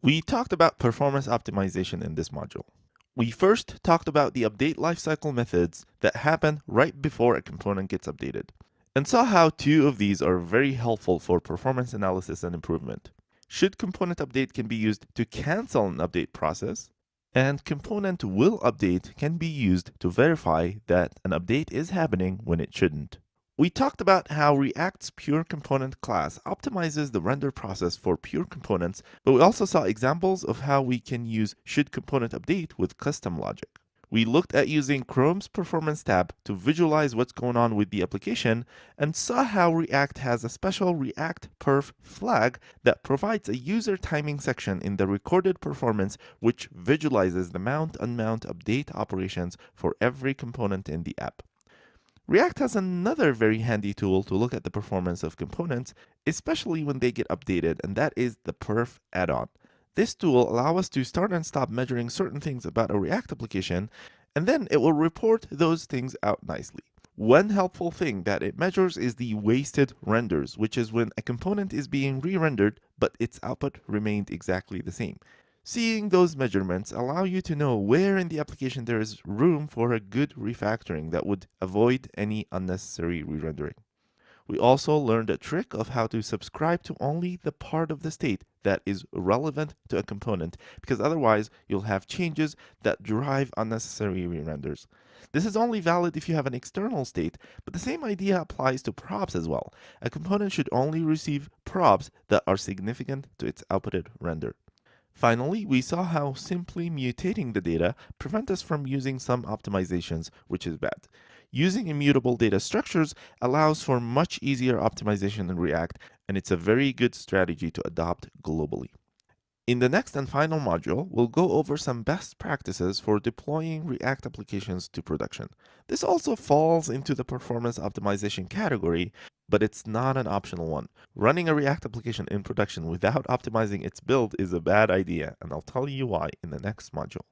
We talked about performance optimization in this module. We first talked about the update lifecycle methods that happen right before a component gets updated, and saw how two of these are very helpful for performance analysis and improvement. Should component update can be used to cancel an update process, and component will update can be used to verify that an update is happening when it shouldn't. We talked about how React's pure component class optimizes the render process for pure components, but we also saw examples of how we can use should component update with custom logic. We looked at using Chrome's performance tab to visualize what's going on with the application and saw how React has a special React perf flag that provides a user timing section in the recorded performance which visualizes the mount unmount update operations for every component in the app. React has another very handy tool to look at the performance of components, especially when they get updated, and that is the perf add-on. This tool allows us to start and stop measuring certain things about a React application, and then it will report those things out nicely. One helpful thing that it measures is the wasted renders, which is when a component is being re-rendered, but its output remained exactly the same. Seeing those measurements allow you to know where in the application there is room for a good refactoring that would avoid any unnecessary re-rendering. We also learned a trick of how to subscribe to only the part of the state that is relevant to a component, because otherwise you'll have changes that drive unnecessary re-renders. This is only valid if you have an external state, but the same idea applies to props as well. A component should only receive props that are significant to its outputted render. Finally, we saw how simply mutating the data prevents us from using some optimizations, which is bad. Using immutable data structures allows for much easier optimization in React, and it's a very good strategy to adopt globally. In the next and final module, we'll go over some best practices for deploying React applications to production. This also falls into the performance optimization category, but it's not an optional one. Running a React application in production without optimizing its build is a bad idea, and I'll tell you why in the next module.